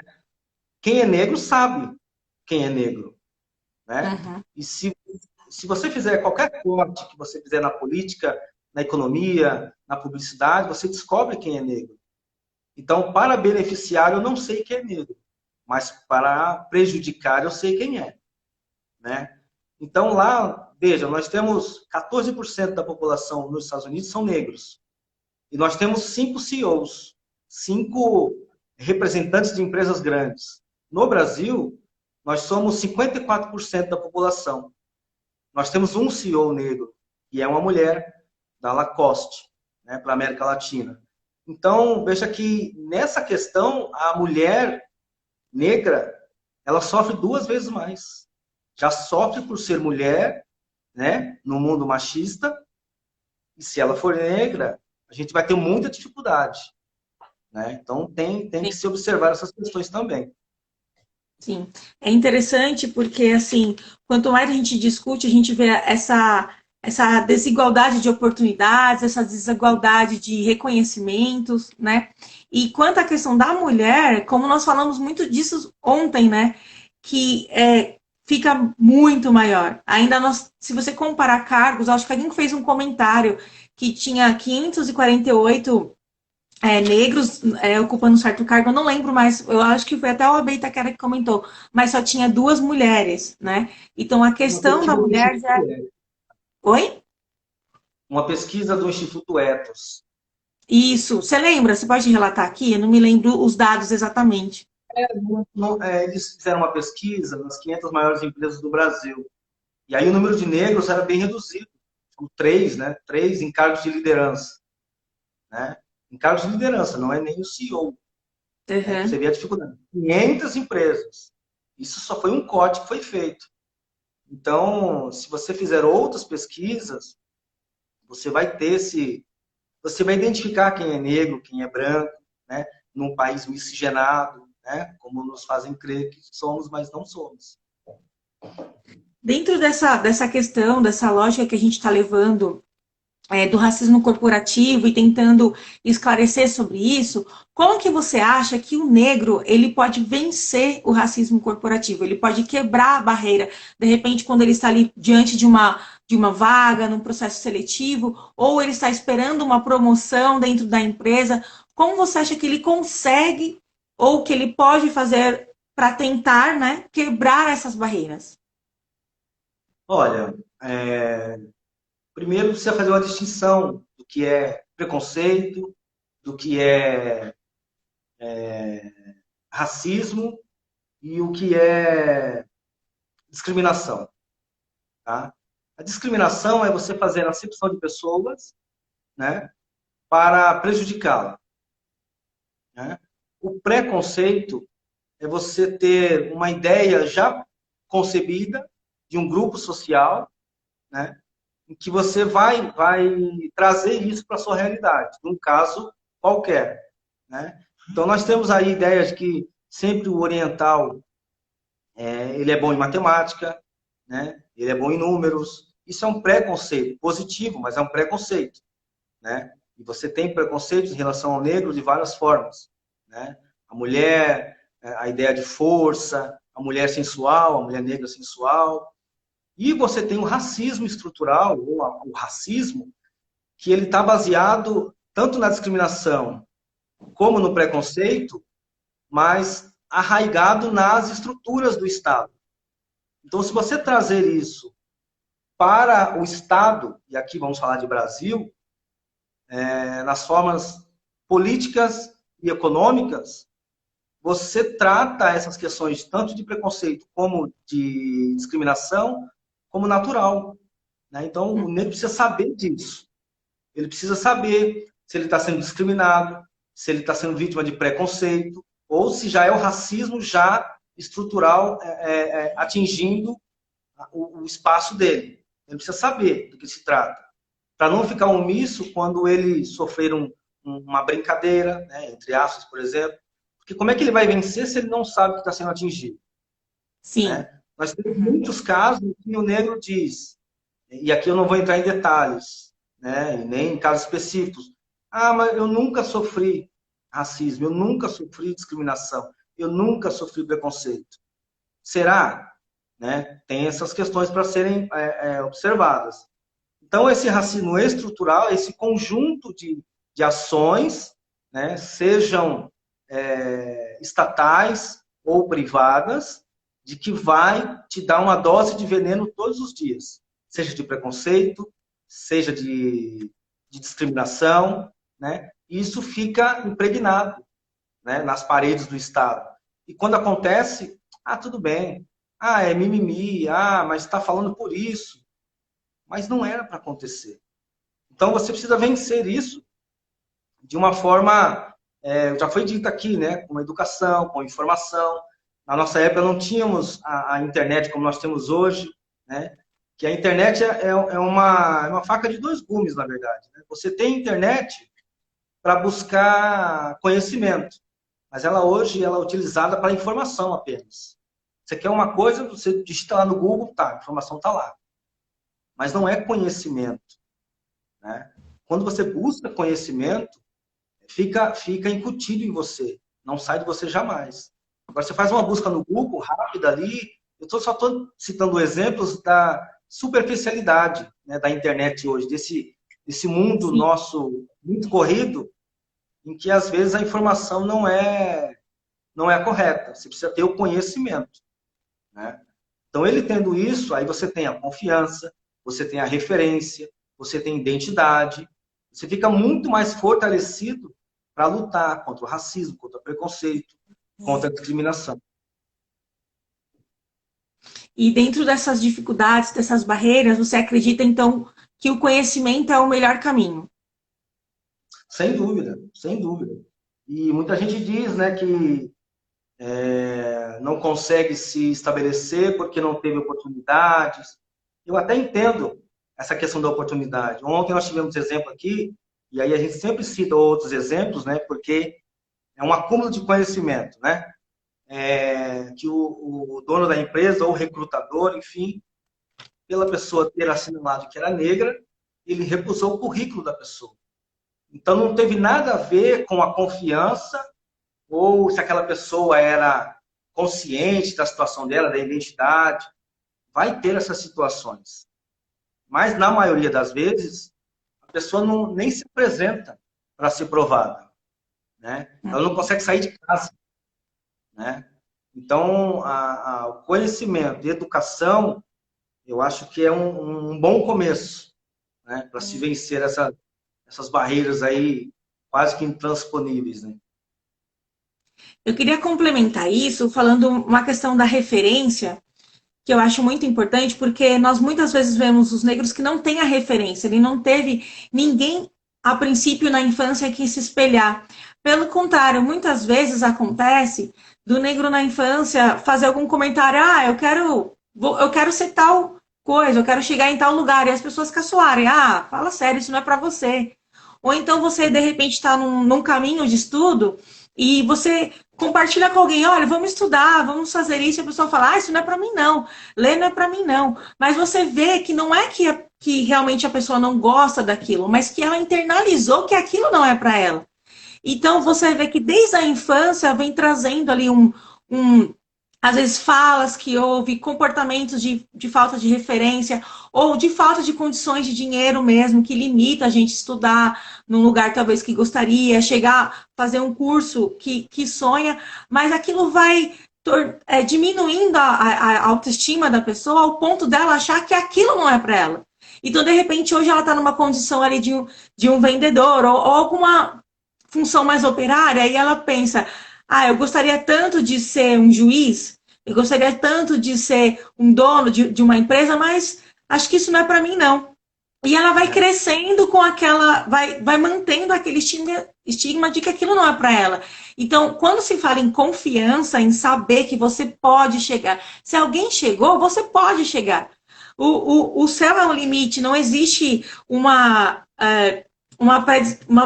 Quem é negro sabe quem é negro, né?
Uhum.
E se você fizer qualquer corte que você fizer na política, na economia, na publicidade, você descobre quem é negro. Então, para beneficiar, eu não sei quem é negro, mas para prejudicar, eu sei quem é, né? Então, lá, veja, nós temos 14% da população nos Estados Unidos são negros. E nós temos 5 CEOs, 5 representantes de empresas grandes. No Brasil, nós somos 54% da população. Nós temos um CEO negro, que é uma mulher da Lacoste, né, para a América Latina. Então, veja que nessa questão, a mulher negra, ela sofre 2 vezes mais. Já sofre por ser mulher, né, no mundo machista, e se ela for negra, a gente vai ter muita dificuldade. Né? Então, tem que se observar essas questões também.
Sim, é interessante porque, assim, quanto mais a gente discute, a gente vê essa desigualdade de oportunidades, essa desigualdade de reconhecimentos, né? E quanto à questão da mulher, como nós falamos muito disso ontem, né? Que fica muito maior. Ainda nós, se você comparar cargos, acho que alguém fez um comentário que tinha 548 negros ocupando um certo cargo, eu não lembro mais, eu acho que foi até o Abel Itaquera que comentou, mas só tinha duas mulheres, né? Então a
Uma
questão da
pesquisa do
mulher já.
Instituto Etos.
Oi?
Uma pesquisa do Instituto Etos.
Isso, você lembra? Você pode relatar aqui? Eu não me lembro os dados exatamente.
Eles fizeram uma pesquisa nas 500 maiores empresas do Brasil. E aí o número de negros era bem reduzido. Tipo, 3, né? 3 em cargos de liderança. Né? Em cargos de liderança, não é nem o CEO. Né? Você
Uhum.
vê a dificuldade. 500 empresas. Isso só foi um corte que foi feito. Então, se você fizer outras pesquisas, você vai ter esse. Você vai identificar quem é negro, quem é branco, né? Num país miscigenado, né? Como nos fazem crer que somos, mas não somos.
Dentro dessa questão, dessa lógica que a gente está levando do racismo corporativo e tentando esclarecer sobre isso, como que você acha que o negro ele pode vencer o racismo corporativo? Ele pode quebrar a barreira, de repente, quando ele está ali diante de uma vaga, num processo seletivo, ou ele está esperando uma promoção dentro da empresa. Como você acha que ele consegue ou que ele pode fazer para tentar, né, quebrar essas barreiras?
Olha, primeiro precisa fazer uma distinção do que é preconceito, do que é racismo e o que é discriminação. Tá? A discriminação é você fazer a acepção de pessoas, né, para prejudicá-la. Né? O preconceito é você ter uma ideia já concebida de um grupo social, né, em que você vai trazer isso para a sua realidade, num caso qualquer. Né? Então, nós temos aí ideias de que sempre o oriental ele é bom em matemática, né? Ele é bom em números, Isso é um preconceito, positivo, mas é um preconceito, né? E você tem preconceitos em relação ao negro de várias formas, né? A mulher, a ideia de força, a mulher sensual, a mulher negra sensual. E você tem o racismo estrutural, ou o racismo, que ele está baseado tanto na discriminação como no preconceito, mas arraigado nas estruturas do Estado. Então, se você trazer isso para o Estado, e aqui vamos falar de Brasil, nas formas políticas e econômicas, você trata essas questões tanto de preconceito como de discriminação como natural, né? Então, o negro precisa saber disso. Ele precisa saber se ele está sendo discriminado, se ele está sendo vítima de preconceito, ou se já é o racismo já estrutural atingindo o espaço dele. Ele precisa saber do que se trata, para não ficar omisso quando ele sofrer uma brincadeira, né, entre aspas, por exemplo, porque como é que ele vai vencer se ele não sabe que está sendo atingido?
Sim.
Né? Nós temos muitos casos em que o negro diz, e aqui eu não vou entrar em detalhes, né, e nem em casos específicos, mas eu nunca sofri racismo, eu nunca sofri discriminação, eu nunca sofri preconceito. Será? Né? Tem essas questões para serem observadas. Então, esse racismo estrutural, esse conjunto de ações, né, sejam estatais ou privadas, de que vai te dar uma dose de veneno todos os dias, seja de preconceito, seja de discriminação, né? Isso fica impregnado, né, nas paredes do Estado. E quando acontece, tudo bem, é mimimi, mas está falando por isso. Mas não era para acontecer. Então você precisa vencer isso de uma forma, já foi dito aqui, né, com educação, com informação. Na nossa época não tínhamos a internet como nós temos hoje, né? Que a internet é uma faca de dois gumes, na verdade. Né? Você tem internet para buscar conhecimento, mas ela hoje ela é utilizada para informação apenas. Você quer uma coisa, você digita lá no Google, a informação está lá. Mas não é conhecimento. Né? Quando você busca conhecimento, fica incutido em você, não sai de você jamais. Agora, você faz uma busca no Google, rápida ali, eu só estou citando exemplos da superficialidade, né, da internet hoje, desse mundo
Sim.
nosso muito corrido, em que às vezes a informação não é a correta, você precisa ter o conhecimento. Né? Então, ele tendo isso, aí você tem a confiança, você tem a referência, você tem identidade, você fica muito mais fortalecido para lutar contra o racismo, contra o preconceito, contra a discriminação.
E dentro dessas dificuldades, dessas barreiras, você acredita, então, que o conhecimento é o melhor caminho?
Sem dúvida, sem dúvida. E muita gente diz, né, que não consegue se estabelecer porque não teve oportunidades. Eu até entendo essa questão da oportunidade. Ontem nós tivemos exemplo aqui, e aí a gente sempre cita outros exemplos, né, porque é um acúmulo de conhecimento, né? Que o dono da empresa, ou o recrutador, enfim, pela pessoa ter assinalado que era negra, ele recusou o currículo da pessoa. Então não teve nada a ver com a confiança ou se aquela pessoa era consciente da situação dela, da identidade. Vai ter essas situações. Mas, na maioria das vezes, a pessoa nem se apresenta para ser provada. Né? Ela não consegue sair de casa. Né? Então, o conhecimento e educação, eu acho que é um bom começo, né? Para se vencer essas barreiras aí quase que intransponíveis. Né?
Eu queria complementar isso falando uma questão da referência, que eu acho muito importante, porque nós muitas vezes vemos os negros que não têm a referência, ele não teve ninguém, a princípio, na infância que se espelhar. Pelo contrário, muitas vezes acontece do negro na infância fazer algum comentário, eu quero ser tal coisa, eu quero chegar em tal lugar, e as pessoas caçoarem, fala sério, isso não é para você. Ou então você, de repente, está num caminho de estudo e você compartilha com alguém, olha, vamos estudar, vamos fazer isso, e a pessoa fala, isso não é para mim não, ler não é para mim não. Mas você vê que não é que realmente a pessoa não gosta daquilo, mas que ela internalizou que aquilo não é para ela. Então você vê que desde a infância vem trazendo ali um às vezes falas que houve, comportamentos de falta de referência, ou de falta de condições de dinheiro mesmo, que limita a gente estudar num lugar talvez que gostaria, chegar a fazer um curso que sonha, mas aquilo vai diminuindo a autoestima da pessoa ao ponto dela achar que aquilo não é para ela. Então, de repente, hoje ela está numa condição ali de um vendedor ou alguma função mais operária, e ela pensa, eu gostaria tanto de ser um juiz, eu gostaria tanto de ser um dono de uma empresa, mas acho que isso não é para mim, não. E ela vai
É.
crescendo com aquela, vai mantendo aquele estigma de que aquilo não é para ela. Então, quando se fala em confiança, em saber que você pode chegar, se alguém chegou, você pode chegar. O céu é um limite, não existe uma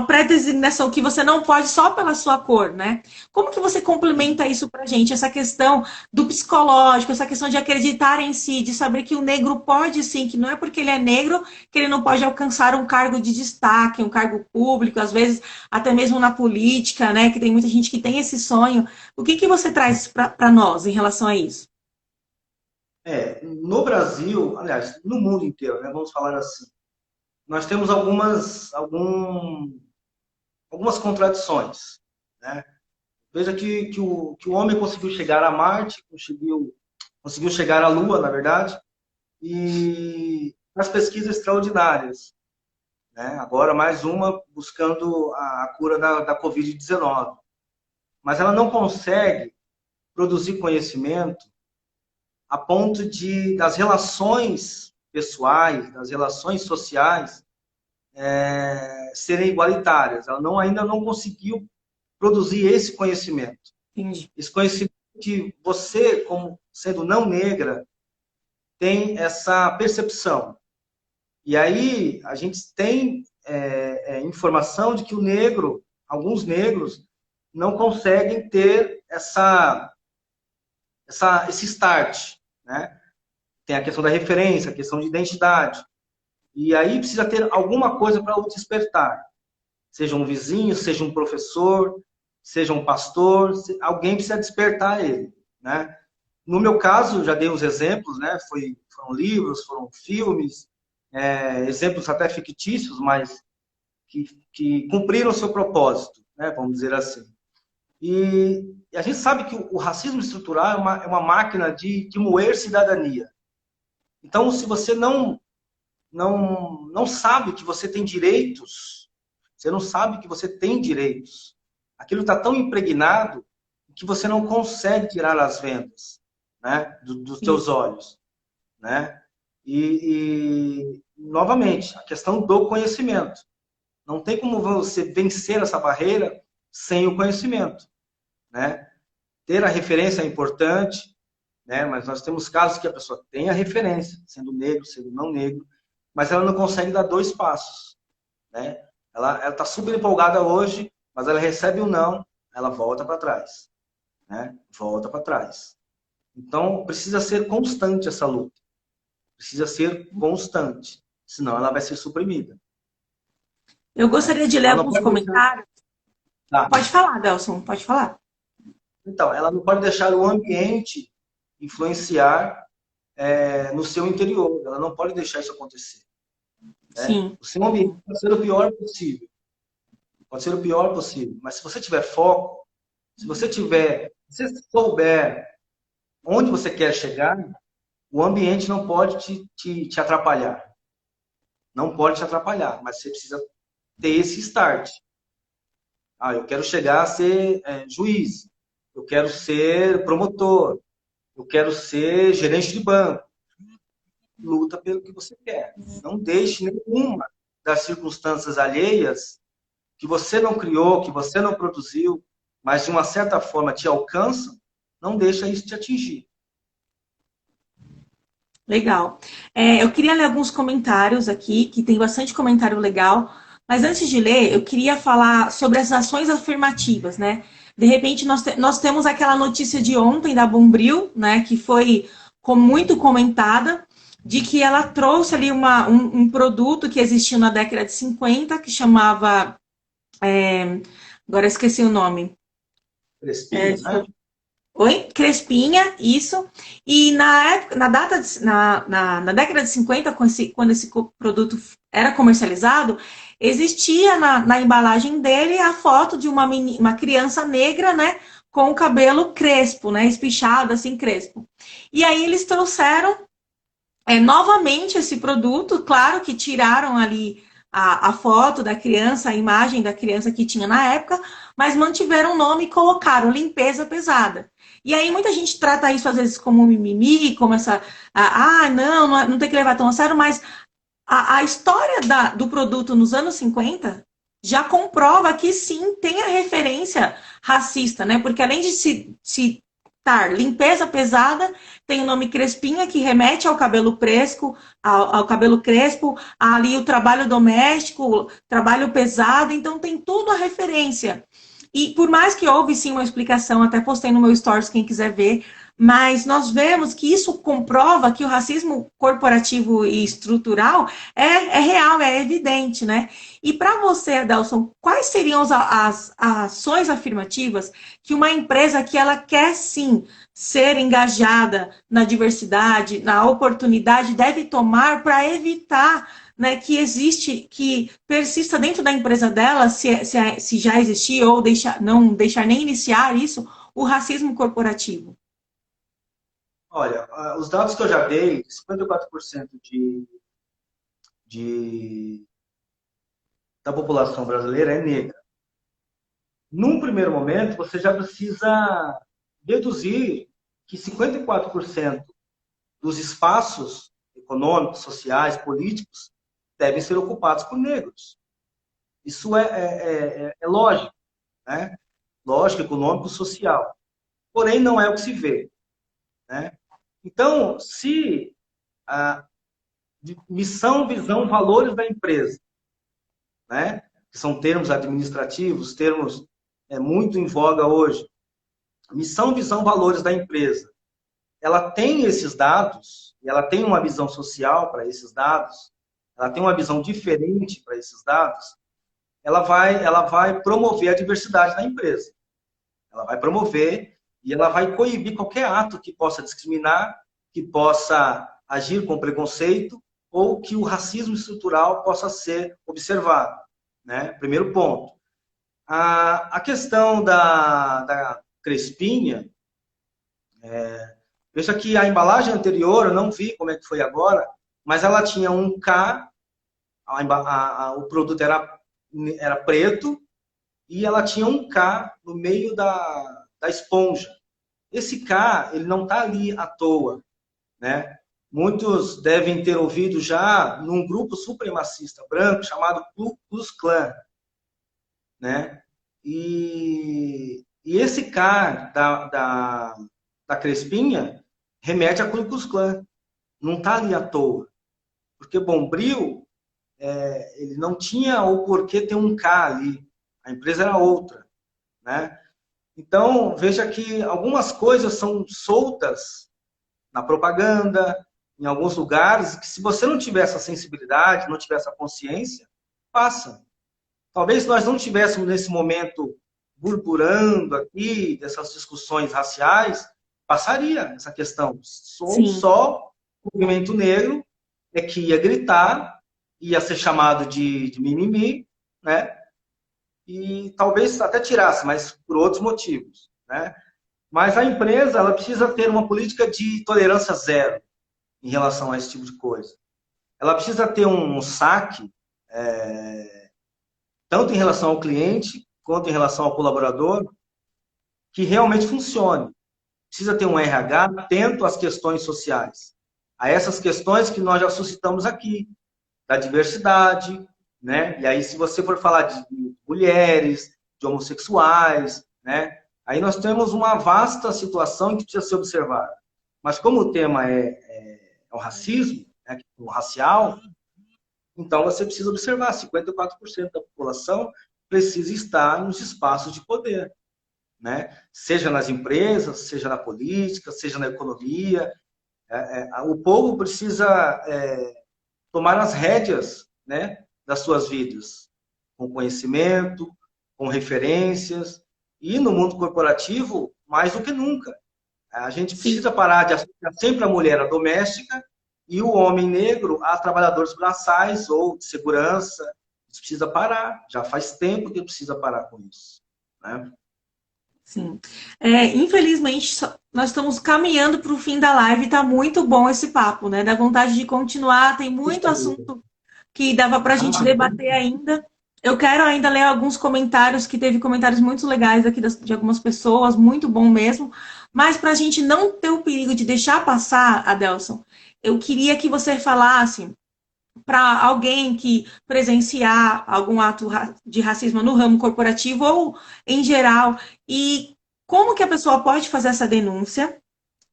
pré-designação que você não pode só pela sua cor, né? Como que você complementa isso pra gente? Essa questão do psicológico, essa questão de acreditar em si, de saber que o negro pode sim, que não é porque ele é negro que ele não pode alcançar um cargo de destaque, um cargo público, às vezes até mesmo na política, né? Que tem muita gente que tem esse sonho. O que que você traz para nós em relação a isso?
No Brasil, aliás, no mundo inteiro, né, vamos falar assim, nós temos algumas contradições, né? Veja que o homem conseguiu chegar a Marte, conseguiu chegar à Lua, na verdade, e as pesquisas extraordinárias, né? Agora mais uma buscando a cura da Covid-19. Mas ela não consegue produzir conhecimento a ponto das relações pessoais, das relações sociais serem igualitárias. Ela ainda não conseguiu produzir esse conhecimento.
Entendi.
Esse conhecimento que você, como sendo não negra, tem essa percepção. E aí a gente tem informação de que alguns negros, não conseguem ter esse start, né? Tem a questão da referência, a questão de identidade. E aí precisa ter alguma coisa para o despertar. Seja um vizinho, seja um professor, seja um pastor, alguém precisa despertar ele, né? No meu caso, já dei uns exemplos, né? Foram livros, foram filmes, exemplos até fictícios, mas que cumpriram o seu propósito, né? Vamos dizer assim. E a gente sabe que o racismo estrutural é uma máquina de moer cidadania. Então, se você não sabe que você tem direitos, você não sabe que você tem direitos, aquilo está tão impregnado que você não consegue tirar as vendas, né, dos teus olhos, né? Novamente, a questão do conhecimento. Não tem como você vencer essa barreira sem o conhecimento, né? Ter a referência é importante, né? Mas nós temos casos que a pessoa tem a referência, sendo negro, sendo não negro, mas ela não consegue dar dois passos, né? Ela está super empolgada hoje, mas ela recebe um não, ela volta para trás, né? Volta para trás. Então, precisa ser constante essa luta. Precisa ser constante, senão ela vai ser suprimida,
Eu
né?
gostaria de ler
Ela não
alguns
pode deixar...
comentários.
Tá.
Pode falar, Delson, pode falar.
Então, ela não pode deixar o ambiente influenciar no seu interior. Ela não pode deixar isso acontecer, né?
Sim.
O seu ambiente pode ser o pior possível. Pode ser o pior possível. Mas se você tiver foco, se você souber onde você quer chegar, o ambiente não pode te atrapalhar. Não pode te atrapalhar, mas você precisa ter esse start. Eu quero chegar a ser juiz, eu quero ser promotor, eu quero ser gerente de banco. Luta pelo que você quer. Não deixe nenhuma das circunstâncias alheias que você não criou, que você não produziu, mas de uma certa forma te alcançam, não deixa isso te atingir.
Legal. Eu queria ler alguns comentários aqui, que tem bastante comentário legal, mas antes de ler, eu queria falar sobre as ações afirmativas, né? De repente, nós temos aquela notícia de ontem da Bombril, né, que foi muito comentada, de que ela trouxe ali um produto que existiu na década de 50, que chamava... agora eu esqueci o nome.
Crespinha, né?
Oi? Crespinha, isso. E na época, na década de 50, quando esse produto era comercializado, existia na embalagem dele a foto de uma criança negra, né? Com o cabelo crespo, né? Espichado, assim, crespo. E aí eles trouxeram novamente esse produto, claro que tiraram ali a foto da criança, a imagem da criança que tinha na época, mas mantiveram o nome e colocaram limpeza pesada. E aí muita gente trata isso às vezes como um mimimi, como essa, não tem que levar tão a sério, mas a história do produto nos anos 50 já comprova que sim, tem a referência racista, né? Porque além de se limpeza pesada, tem o nome crespinha, que remete ao cabelo crespo, ao cabelo crespo, ali o trabalho doméstico, trabalho pesado, então tem tudo a referência. E por mais que houve sim uma explicação, até postei no meu stories, quem quiser ver, mas nós vemos que isso comprova que o racismo corporativo e estrutural é real, é evidente, né? E para você, Adelson, quais seriam as ações afirmativas que uma empresa que ela quer sim ser engajada na diversidade, na oportunidade, deve tomar para evitar, né, que persista dentro da empresa dela, se já existir, ou não deixar nem iniciar isso, o racismo corporativo?
Olha, os dados que eu já dei, 54% de, da população brasileira é negra. Num primeiro momento, você já precisa deduzir que 54% dos espaços econômicos, sociais, políticos devem ser ocupados por negros. Isso é lógico, né? Lógico, econômico, social. Porém, não é o que se vê, né? Então, se a missão, visão, valores da empresa, né? Que são termos administrativos, termos muito em voga hoje. Missão, visão, valores da empresa. Ela tem esses dados, e ela tem uma visão social para esses dados, ela tem uma visão diferente para esses dados, ela vai promover a diversidade da empresa. Ela vai promover e ela vai coibir qualquer ato que possa discriminar, que possa agir com preconceito ou que o racismo estrutural possa ser observado, né? Primeiro ponto. A questão da crespinha, veja que a embalagem anterior, eu não vi como é que foi agora, mas ela tinha um K, o produto era preto, e ela tinha um K no meio da esponja. Esse K, ele não está ali à toa, né? Muitos devem ter ouvido já num grupo supremacista branco chamado Ku Klux Klan, né? E esse K da Crespinha remete a Ku Klux Klan. Não está ali à toa. Porque Bombril, ele não tinha o porquê ter um K ali. A empresa era outra, né? Então, veja que algumas coisas são soltas na propaganda, em alguns lugares, que se você não tiver essa sensibilidade, não tiver essa consciência, passa. Talvez nós não tivéssemos nesse momento burburando aqui dessas discussões raciais, passaria essa questão. Só o movimento negro é que ia gritar, ia ser chamado de mimimi, né? E talvez até tirasse, mas por outros motivos, né? Mas a empresa, ela precisa ter uma política de tolerância zero em relação a esse tipo de coisa. Ela precisa ter um saque, tanto em relação ao cliente, quanto em relação ao colaborador, que realmente funcione. Precisa ter um RH atento às questões sociais, a essas questões que nós já suscitamos aqui, da diversidade, né? E aí, se você for falar de mulheres, de homossexuais, né? Aí nós temos uma vasta situação que precisa ser observada. Mas como o tema é o racismo, né? O racial, então você precisa observar, 54% da população precisa estar nos espaços de poder. né? Seja nas empresas, seja na política, seja na economia. O povo precisa tomar as rédeas, né, das suas vidas, com conhecimento, com referências, e no mundo corporativo, mais do que nunca. A gente
Sim.
precisa parar de associar sempre a mulher à doméstica e o homem negro a trabalhadores braçais ou de segurança. A gente precisa parar. Já faz tempo que precisa parar com isso, né?
Sim. Infelizmente, nós estamos caminhando para o fim da live. Está muito bom esse papo, né? Dá vontade de continuar. Tem muito
Puxa vida.
assunto que dava para a gente debater ainda. Eu quero ainda ler alguns comentários, que teve comentários muito legais aqui de algumas pessoas, muito bom mesmo. Mas para a gente não ter o perigo de deixar passar, Adelson, eu queria que você falasse para alguém que presenciar algum ato de racismo no ramo corporativo ou em geral, e como que a pessoa pode fazer essa denúncia,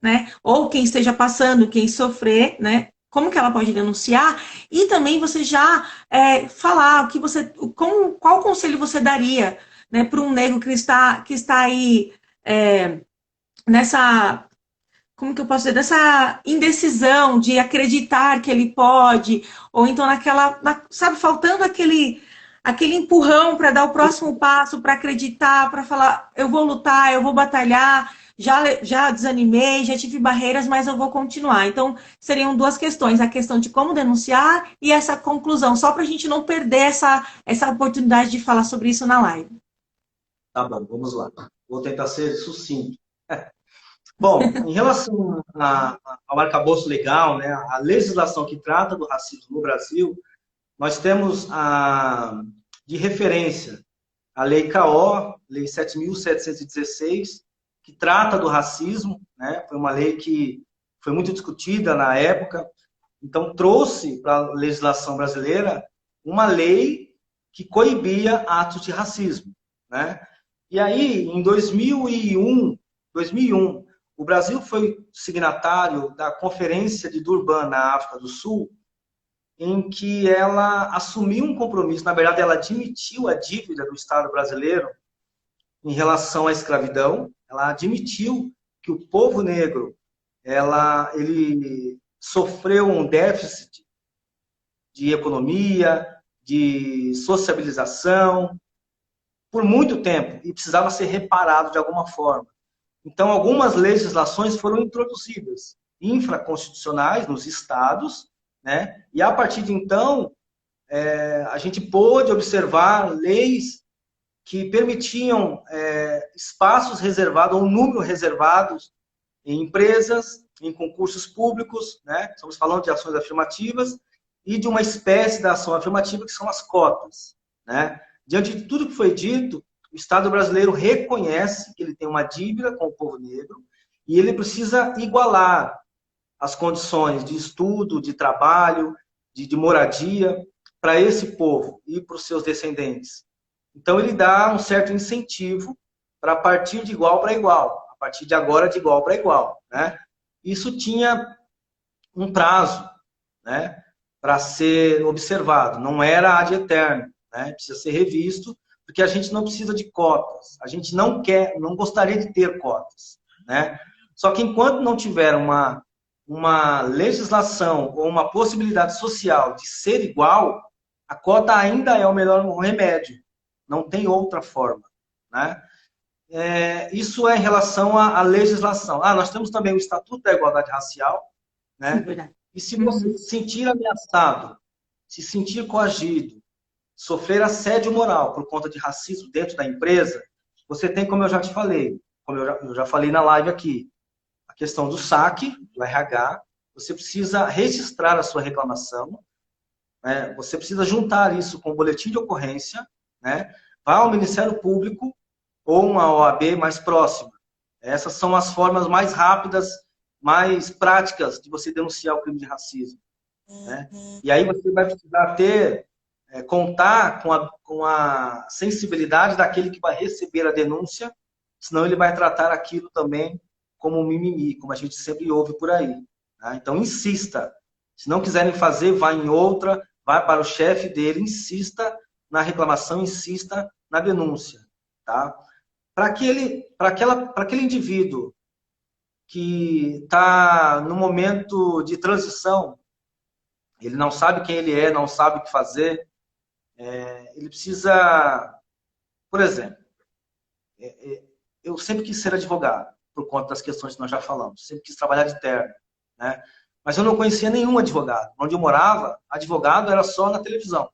né? Ou quem esteja passando, quem sofrer, né? Como que ela pode denunciar? E também você já falar o que você, qual conselho você daria, né, para um negro que está aí nessa, como que eu posso dizer, dessa indecisão de acreditar que ele pode, ou então sabe, faltando aquele empurrão para dar o próximo passo, para acreditar, para falar, eu vou lutar, eu vou batalhar, já desanimei, já tive barreiras, mas eu vou continuar. Então, seriam duas questões, a questão de como denunciar e essa conclusão, só para a gente não perder essa oportunidade de falar sobre isso na live.
Tá bom, vamos lá. Vou tentar ser sucinto. Bom, em relação ao arcabouço legal, né, a legislação que trata do racismo no Brasil, nós temos de referência a Lei CAO, Lei 7.716, que trata do racismo, né? Foi uma lei que foi muito discutida na época, então trouxe para a legislação brasileira uma lei que coibia atos de racismo, né? E aí, em 2001, o Brasil foi signatário da Conferência de Durban, na África do Sul, em que ela assumiu um compromisso, na verdade, ela admitiu a dívida do Estado brasileiro em relação à escravidão, ela admitiu que o povo negro ele sofreu um déficit de economia, de sociabilização, por muito tempo, e precisava ser reparado de alguma forma. Então, algumas legislações foram introduzidas, infraconstitucionais nos estados, né? E a partir de então, a gente pôde observar leis que permitiam espaços reservados, ou um número reservados em empresas, em concursos públicos, né? Estamos falando de ações afirmativas, e de uma espécie da ação afirmativa que são as cotas, né? Diante de tudo que foi dito, o Estado brasileiro reconhece que ele tem uma dívida com o povo negro e ele precisa igualar as condições de estudo, de trabalho, de moradia para esse povo e para os seus descendentes. Então, ele dá um certo incentivo para partir de igual para igual, a partir de agora de igual para igual, né? Isso tinha um prazo, né, para ser observado, não era ad eterno, né? Precisa ser revisto, porque a gente não precisa de cotas, a gente não gostaria de ter cotas, né? Só que enquanto não tiver uma legislação ou uma possibilidade social de ser igual, a cota ainda é o melhor remédio, não tem outra forma, né? Isso é em relação à legislação. Nós temos também o Estatuto da Igualdade Racial, né?
Verdade.
E se você se sentir ameaçado, se sentir coagido, sofrer assédio moral por conta de racismo dentro da empresa, você tem, como eu já te falei, como eu já falei na live aqui, a questão do saque, do RH, você precisa registrar a sua reclamação, né? Você precisa juntar isso com o boletim de ocorrência, né? Vá ao Ministério Público ou uma OAB mais próxima. Essas são as formas mais rápidas, mais práticas de você denunciar o crime de racismo, né? E aí você vai precisar contar com a sensibilidade daquele que vai receber a denúncia, senão ele vai tratar aquilo também como um mimimi, como a gente sempre ouve por aí, tá? Então, insista. Se não quiserem fazer, vá em outra, vá para o chefe dele, insista na reclamação, insista na denúncia, tá? para aquele indivíduo que está no momento de transição, ele não sabe quem ele é, não sabe o que fazer, ele precisa, por exemplo, eu sempre quis ser advogado, por conta das questões que nós já falamos, sempre quis trabalhar de terno, né? Mas eu não conhecia nenhum advogado. Onde eu morava, advogado era só na televisão.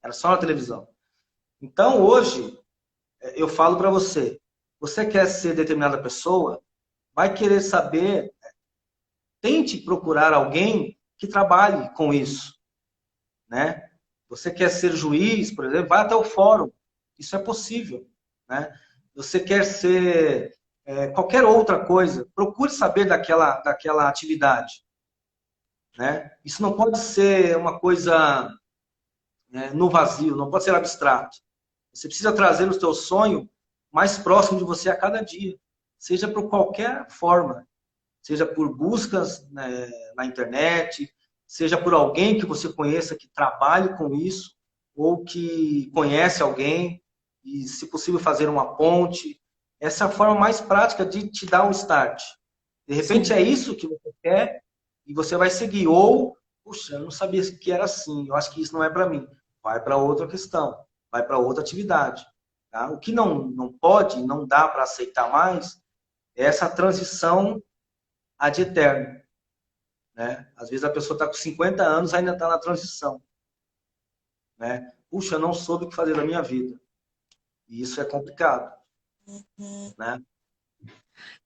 Era só na televisão. Então, hoje, eu falo para você, você quer ser determinada pessoa, vai querer saber, tente procurar alguém que trabalhe com isso, né? Você quer ser juiz, por exemplo, vai até o fórum. Isso é possível, né? Você quer ser qualquer outra coisa, procure saber daquela atividade, né? Isso não pode ser uma coisa no vazio, não pode ser abstrato. Você precisa trazer o seu sonho mais próximo de você a cada dia, seja por qualquer forma, seja por buscas, né, na internet, seja por alguém que você conheça que trabalhe com isso, ou que conhece alguém, e, se possível, fazer uma ponte. Essa é a forma mais prática de te dar um start. De repente, é isso que você quer e você vai seguir. Ou, puxa, eu não sabia que era assim, eu acho que isso não é para mim. Vai para outra questão, vai para outra atividade. Tá? O que não pode, não dá para aceitar mais, é essa transição ad eterno. Né? Às vezes a pessoa está com 50 anos e ainda está na transição. Né? Puxa, eu não soube o que fazer da minha vida. E isso é complicado. Né?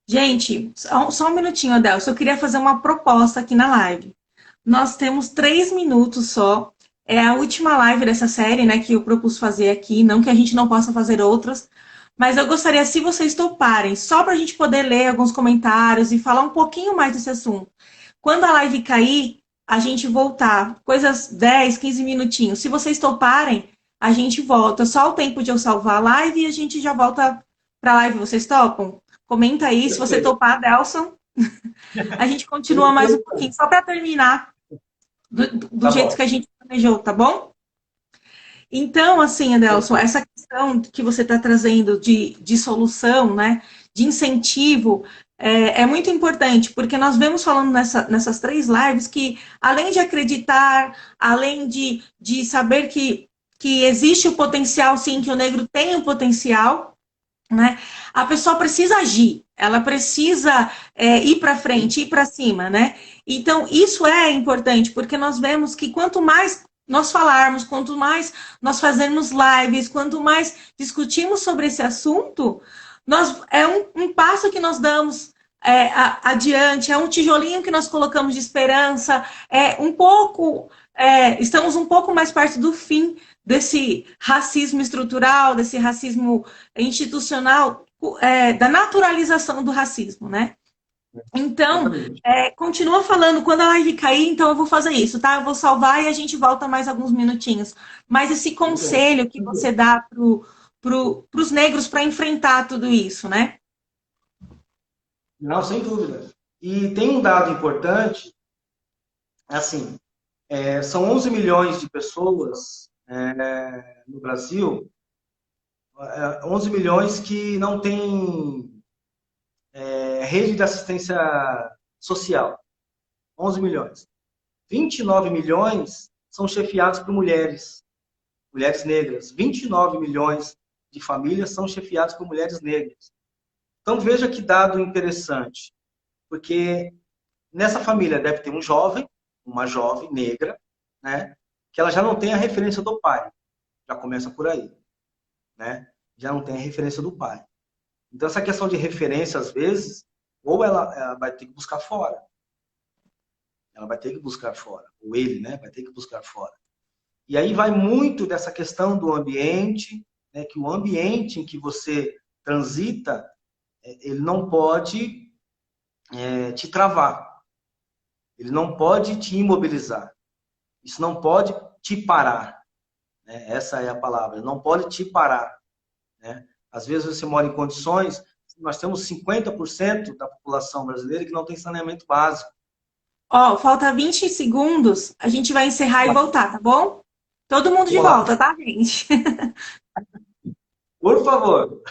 Gente, só um minutinho, Adelson. Eu queria fazer uma proposta aqui na live. Nós temos 3 minutos só. É a última live dessa série, né, que eu propus fazer aqui. Não que a gente não possa fazer outras, mas eu gostaria, se vocês toparem, só para a gente poder ler alguns comentários e falar um pouquinho mais desse assunto. Quando a live cair, a gente voltar, coisas 10, 15 minutinhos. Se vocês toparem, a gente volta. Só o tempo de eu salvar a live e a gente já volta para a live. Vocês topam? Comenta aí, se você topar, Delson. A gente continua mais um pouquinho, só para terminar do jeito que a gente planejou, tá bom? Então, assim, Adelson, essa questão que você está trazendo de solução, né, de incentivo, é muito importante, porque nós vemos falando nessas 3 lives que, além de acreditar, além de saber que existe o potencial, sim, que o negro tem o potencial, né, a pessoa precisa agir, ela precisa ir para frente, ir para cima, né? Então, isso é importante, porque nós vemos que quanto mais nós falarmos, quanto mais nós fazermos lives, quanto mais discutimos sobre esse assunto, é um passo que nós damos adiante, é um tijolinho que nós colocamos de esperança, estamos um pouco mais perto do fim desse racismo estrutural, desse racismo institucional, da naturalização do racismo, né? Então, continua falando, quando a live cair, então eu vou fazer isso, tá? Eu vou salvar e a gente volta mais alguns minutinhos. Mas esse conselho que você dá pros negros para enfrentar tudo isso, né?
Não, sem dúvida. E tem um dado importante, assim, são 11 milhões de pessoas no Brasil, 11 milhões que não têm rede de assistência social. 11 milhões. 29 milhões são chefiados por mulheres negras. 29 milhões de famílias são chefiadas por mulheres negras. Então veja que dado interessante, porque nessa família deve ter um jovem, uma jovem negra, né, que ela já não tem a referência do pai. Já começa por aí, né? Já não tem a referência do pai. Então essa questão de referência, às vezes, ou ela vai ter que buscar fora. Ela vai ter que buscar fora. Ou ele, né, vai ter que buscar fora. E aí vai muito dessa questão do ambiente, né, que o ambiente em que você transita, ele não pode te travar. Ele não pode te imobilizar. Isso não pode te parar. Né? Essa é a palavra. Ele não pode te parar. Né? Às vezes você mora em condições... Nós temos 50% da população brasileira que não tem saneamento básico.
Ó, falta 20 segundos, a gente vai encerrar e voltar, tá bom? Todo mundo de volta, tá, gente?
Por favor.